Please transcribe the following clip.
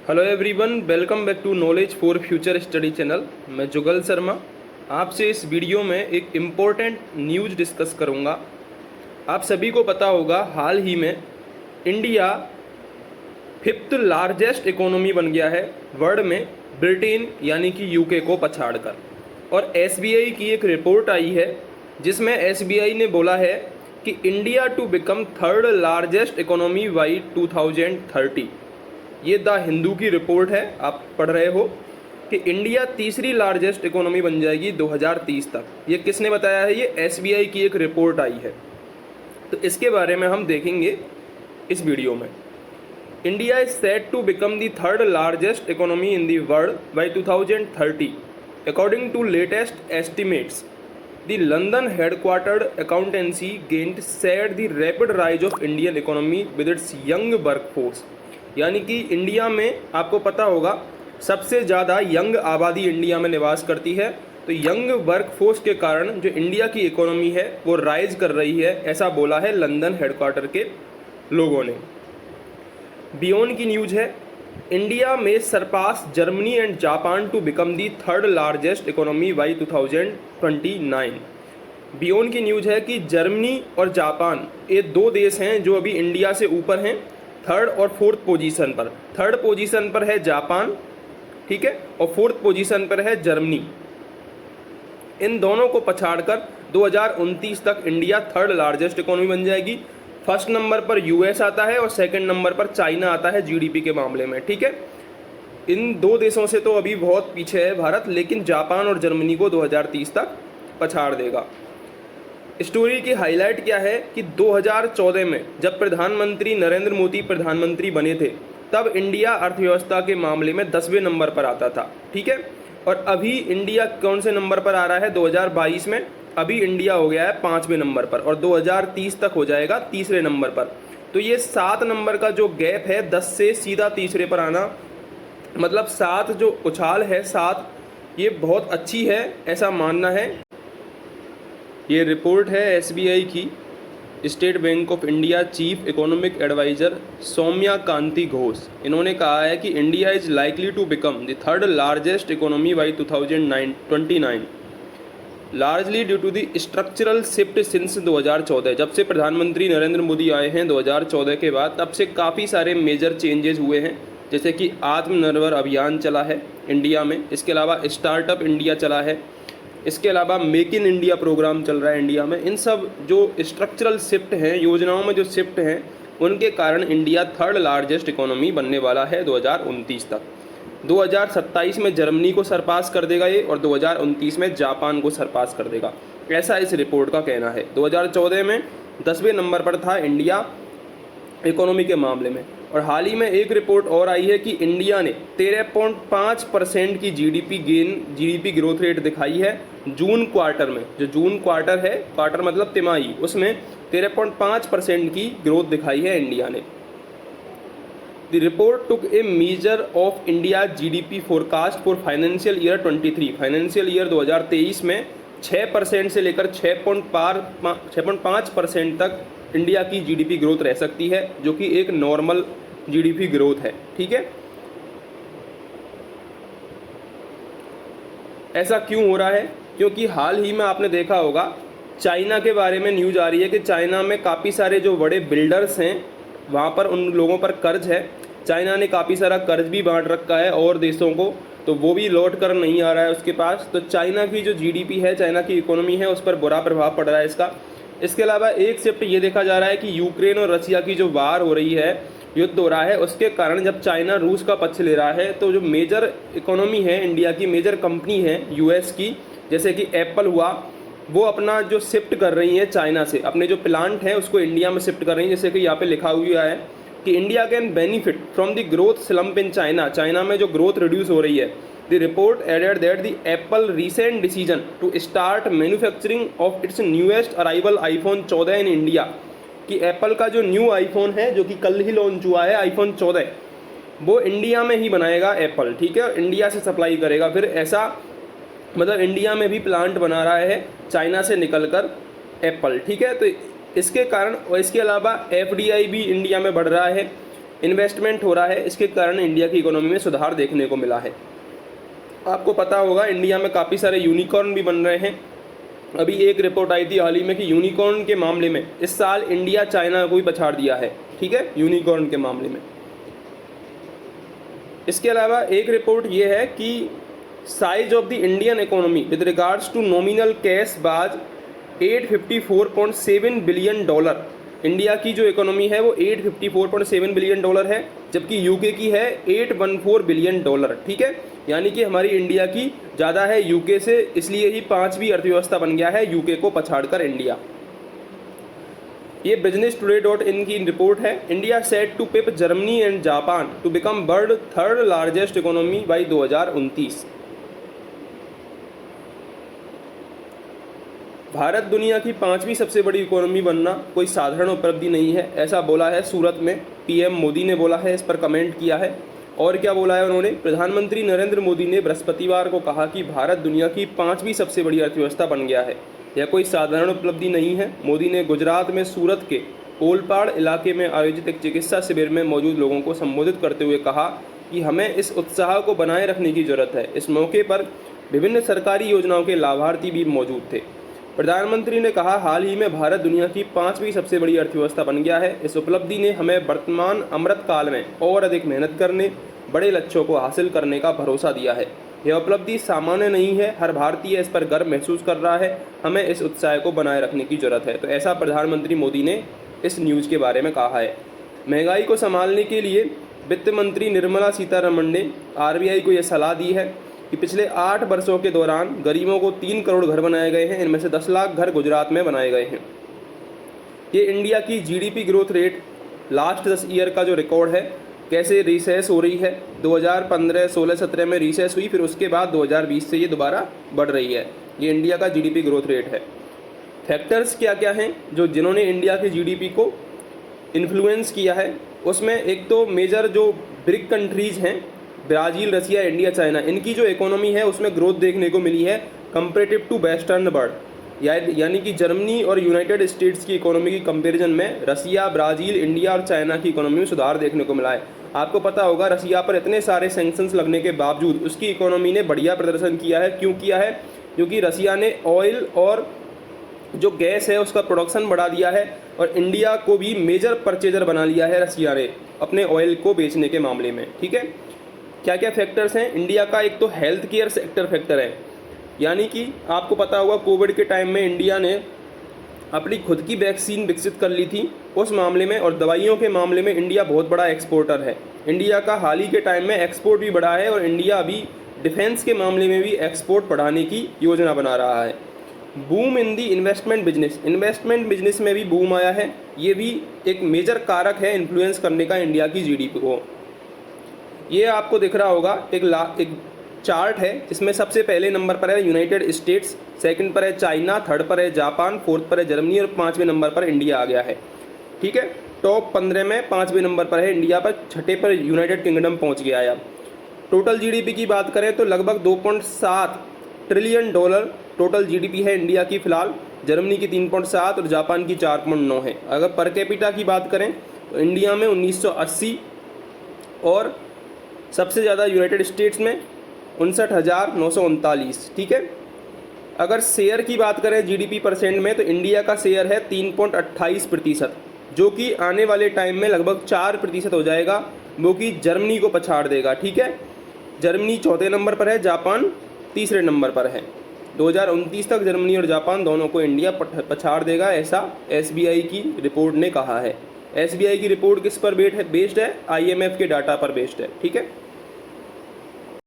Hello everyone, welcome back to knowledge for future study channel. मैं जुगल शर्मा आपसे इस video में एक इम्पोर्टेंट न्यूज़ डिस्कस करूंगा। आप सभी को पता होगा, हाल ही में इंडिया 5th लार्जेस्ट इकोनॉमी बन गया है वर्ल्ड में, ब्रिटेन यानी कि यूके को पछाड़कर। और एसबीआई की एक रिपोर्ट आई है जिसमें एसबीआई ने बोला है कि India to become 3rd largest economy by 2030। ये द हिंदू की रिपोर्ट है, आप पढ़ रहे हो कि इंडिया तीसरी लार्जेस्ट इकोनॉमी बन जाएगी 2030 तक। ये किसने बताया है? ये एसबीआई की एक रिपोर्ट आई है। तो इसके बारे में हम देखेंगे इस वीडियो में। India is set to become the 3rd largest economy in the world by 2030 according to latest estimates. The London headquartered accountancy giant said the rapid rise of Indian economy with its young workforce. यानी कि India में आपको पता होगा सबसे ज़्यादा young आबादी India में निवास करती है। तो यंग वर्कफोर्स के कारण जो इंडिया की इकोनॉमी है वो राइज कर रही है, ऐसा बोला है लंदन हेडक्वार्टर के लोगों ने। बियॉन्ड की न्यूज़ है, India may surpass Germany and Japan to become the 3rd largest economy by 2029। Beyond की न्यूज़ है कि जर्मनी और जापान ये दो देश हैं जो अभी इंडिया से ऊपर हैं, 3rd और 4th पोजीशन पर। 3rd पोजीशन पर है जापान, ठीक है, और 4th पोजीशन पर है जर्मनी। इन दोनों को पछाड़कर 2029 तक इंडिया 3rd लार्जेस्ट इकोनॉमी बन जाएगी। फर्स्ट नंबर पर यूएस आता है और सेकंड नंबर पर चाइना आता है जीडीपी के मामले में, ठीक है। इन दो देशों से तो अभी बहुत पीछे है भारत, लेकिन जापान और जर्मनी को 2030 तक पछाड़ देगा। स्टोरी की हाईलाइट क्या है कि 2014 में जब प्रधानमंत्री नरेंद्र मोदी प्रधानमंत्री बने थे, तब इंडिया अर्थव्यवस्था के मामले में 10वें नंबर पर आता था, ठीक है। और अभी इंडिया कौन से नंबर पर आ रहा है? 2022 में अभी इंडिया हो गया है 5वें नंबर पर और 2030 तक हो जाएगा 3रे नंबर पर। तो ये 7 नंबर का जो गैप है 10 से सीधा 3रे पर आना, मतलब 7 जो उछाल है 7, ये बहुत अच्छी है, ऐसा मानना है। ये रिपोर्ट है एसबीआई की। State Bank of India chief economic adviser Soumya Kanti Ghosh, इन्होंने कहा है कि India is likely to become the 3rd largest economy by 2029 largely due to the structural shift since 2014। जब से प्रधानमंत्री नरेंद्र मोदी आए हैं 2014 के बाद, तब से काफ़ी सारे मेजर चेंजेस हुए हैं, जैसे कि आत्मनिर्भर अभियान चला है इंडिया में, इसके अलावा स्टार्टअप इंडिया चला है, इसके अलावा मेक इन इंडिया प्रोग्राम चल रहा है इंडिया में। इन सब जो स्ट्रक्चरल शिफ्ट हैं, योजनाओं में जो शिफ्ट हैं, उनके कारण इंडिया 3rd लार्जेस्ट इकोनॉमी बनने वाला है 2029 तक। 2027 में जर्मनी को सरपास कर देगा ये, और 2029 में जापान को सरपास कर देगा, ऐसा इस रिपोर्ट का कहना है। 2014 में 10वें नंबर पर था इंडिया इकोनॉमी के मामले में। और हाल ही में एक रिपोर्ट और आई है कि इंडिया ने 13.5% की जीडीपी ग्रोथ रेट दिखाई है जून क्वार्टर में। जो जून क्वार्टर है, क्वार्टर मतलब तिमाही, उसमें 13.5% की ग्रोथ दिखाई है इंडिया ने। The report took A measure of India GDP forecast for financial year 23। Financial year 2023 में 6% से लेकर 6.5% तक इंडिया की जीडीपी ग्रोथ रह सकती है, जो कि एक नॉर्मल जीडीपी ग्रोथ है, ठीक है। ऐसा क्यों हो रहा है? क्योंकि हाल ही में आपने देखा होगा चाइना के बारे में न्यूज़ आ रही है कि चाइना में काफ़ी सारे जो बड़े बिल्डर्स हैं, वहाँ पर उन लोगों पर कर्ज है। चाइना ने काफ़ी सारा कर्ज भी बांट रखा है और देशों को, तो वो भी लौट कर नहीं आ रहा है उसके पास। तो चाइना की जो जीडीपी है, चाइना की इकोनॉमी है, उस पर बुरा प्रभाव पड़ रहा है इसका। इसके अलावा एक शिफ्ट ये देखा जा रहा है कि यूक्रेन और रसिया की जो वार हो रही है, युद्ध हो रहा है, उसके कारण जब चाइना रूस का पक्ष ले रहा है, तो जो मेजर इकोनॉमी है इंडिया की, मेजर कंपनी है यूएस की, जैसे कि एप्पल हुआ, वो अपना जो शिफ्ट कर रही है चाइना से, अपने जो प्लांट है उसको इंडिया में शिफ्ट कर रही है। जैसे कि यहाँ पे लिखा हुआ है कि India can benefit from the growth slump in China. China में जो ग्रोथ रिड्यूस हो रही है। The report added that the Apple recent decision to start manufacturing of its newest arrival iPhone 14 in India, कि एप्पल का जो new iPhone है, जो कि कल ही लॉन्च हुआ है, iPhone 14, वो इंडिया में ही बनाएगा एप्पल, ठीक है, इंडिया से सप्लाई करेगा। फिर ऐसा मतलब इंडिया में भी प्लांट बना रहा है चाइना से निकलकर एप्पल, ठीक है। तो इसके कारण, और इसके अलावा एफडीआई भी इंडिया में बढ़ रहा है। इन्वेस्टमेंट हो रहा है, इसके कारण इंडिया की इकोनॉमी में सुधार देखने को मिला है। आपको पता होगा इंडिया में काफ़ी सारे यूनिकॉर्न भी बन रहे हैं। अभी एक रिपोर्ट आई थी हाल ही में कि यूनिकॉर्न के मामले में इस साल इंडिया चाइना को भी पछाड़ दिया है, ठीक है, यूनिकॉर्न के मामले में। इसके अलावा एक रिपोर्ट ये है कि size of the Indian economy with regards to nominal cash was $854.7 billion. India की जो इकोनॉमी है वो $854.7 बिलियन है, जबकि यूके की है $814 बिलियन, ठीक है। यानी कि हमारी इंडिया की ज़्यादा है यूके से, इसलिए ही 5वीं अर्थव्यवस्था बन गया है यूके को पछाड़कर इंडिया। ये businesstoday.in की रिपोर्ट है। India set to pip Germany and Japan to become world third largest economy by 2029। Bharat दुनिया की 5वीं सबसे बड़ी इकोनॉमी बनना कोई साधारण उपलब्धि नहीं है, ऐसा बोला है सूरत में पीएम मोदी ने बोला है, इस पर कमेंट किया है। और क्या बोला है उन्होंने, प्रधानमंत्री नरेंद्र मोदी ने बृहस्पतिवार को कहा कि भारत दुनिया की 5वीं सबसे बड़ी अर्थव्यवस्था बन गया है, यह कोई साधारण उपलब्धि नहीं है। मोदी ने गुजरात में सूरत के ओलपाड़ इलाके में आयोजित एक चिकित्सा शिविर में मौजूद लोगों को संबोधित करते हुए कहा कि हमें इस उत्साह को बनाए रखने की जरूरत है। इस मौके पर विभिन्न सरकारी योजनाओं के लाभार्थी भी मौजूद थे। प्रधानमंत्री ने कहा, हाल ही में भारत दुनिया की 5वीं सबसे बड़ी अर्थव्यवस्था बन गया है। इस उपलब्धि ने हमें वर्तमान अमृत काल में और अधिक मेहनत करने, बड़े लक्ष्यों को हासिल करने का भरोसा दिया है। यह उपलब्धि सामान्य नहीं है, हर भारतीय इस पर गर्व महसूस कर रहा है। हमें इस उत्साह को बनाए रखने की जरूरत है। तो ऐसा प्रधानमंत्री मोदी ने इस न्यूज़ के बारे में कहा है। महंगाई को संभालने के लिए वित्त मंत्री निर्मला सीतारमण ने आरबीआई को यह सलाह दी है कि पिछले 8 वर्षों के दौरान गरीबों को 3 करोड़ घर बनाए गए हैं, इनमें से 10 लाख घर गुजरात में बनाए गए हैं। ये इंडिया की GDP growth rate last 10 year का जो रिकॉर्ड है, कैसे रिसेस हो रही है। 2015, 16, 17 में रिसेस हुई, फिर उसके बाद 2020 से ये दोबारा बढ़ रही है। ये इंडिया का जीडीपी ग्रोथ रेट है। फैक्टर्स क्या क्या हैं जो जिन्होंने इंडिया के जीडीपी को इन्फ्लुएंस किया है, उसमें एक तो मेजर जो ब्रिक कंट्रीज़ हैं, ब्राज़ील, रसिया, इंडिया, चाइना, इनकी जो इकोनॉमी है उसमें ग्रोथ देखने को मिली है कंपेरेटिव टू वेस्टर्न वर्ल्ड। यानी कि जर्मनी और यूनाइटेड स्टेट्स की इकोनॉमी की कंपैरिजन में रसिया, ब्राज़ील, इंडिया और चाइना की इकोनॉमी में सुधार देखने को मिला है। आपको पता होगा रसिया पर इतने सारे सैंक्शंस लगने के बावजूद उसकी इकोनॉमी ने बढ़िया प्रदर्शन किया है। क्यों किया है? क्योंकि रसिया ने ऑयल और जो गैस है उसका प्रोडक्शन बढ़ा दिया है और इंडिया को भी मेजर परचेजर बना लिया है रसिया ने अपने ऑयल को बेचने के मामले में, ठीक है। क्या क्या फैक्टर्स हैं इंडिया का? एक तो हेल्थ केयर सेक्टर फैक्टर है, यानी कि आपको पता होगा कोविड के टाइम में इंडिया ने अपनी खुद की वैक्सीन विकसित कर ली थी उस मामले में, और दवाइयों के मामले में इंडिया बहुत बड़ा एक्सपोर्टर है। इंडिया का हाल ही के टाइम में एक्सपोर्ट भी बढ़ा है और इंडिया अभी डिफेंस के मामले में भी एक्सपोर्ट बढ़ाने की योजना बना रहा है। Boom in the investment business, investment business में भी बूम आया है। ये भी एक मेजर कारक है इन्फ्लुएंस करने का इंडिया की जीडीपी को। ये आपको दिख रहा होगा एक चार्ट है जिसमें सबसे पहले नंबर पर है यूनाइटेड स्टेट्स, सेकंड पर है चाइना, थर्ड पर है जापान, फोर्थ पर है जर्मनी और 5वें नंबर पर इंडिया आ गया है, ठीक है। टॉप 15 में 5वें नंबर पर है इंडिया, पर 6ठे पर यूनाइटेड किंगडम पहुंच गया है। अब टोटल जीडीपी की बात करें तो लगभग $2.7 ट्रिलियन टोटल जीडीपी है इंडिया की फ़िलहाल। जर्मनी की 3.7 और जापान की 4.9 है। अगर पर कैपिटा की बात करें तो इंडिया में 1980 और सबसे ज़्यादा यूनाइटेड स्टेट्स में 59,939, ठीक है। अगर शेयर की बात करें जीडीपी परसेंट में तो इंडिया का शेयर है 3.28%, जो कि आने वाले टाइम में लगभग 4% हो जाएगा, वो कि जर्मनी को पछाड़ देगा, ठीक है। जर्मनी 4थे नंबर पर है, जापान 3रे नंबर पर है। 2029 तक जर्मनी और जापान दोनों को इंडिया पछाड़ देगा, ऐसा एसबीआई की रिपोर्ट ने कहा है। एसबीआई की रिपोर्ट किस पर बेस्ड है? आईएमएफ के डाटा पर बेस्ड है, ठीक है।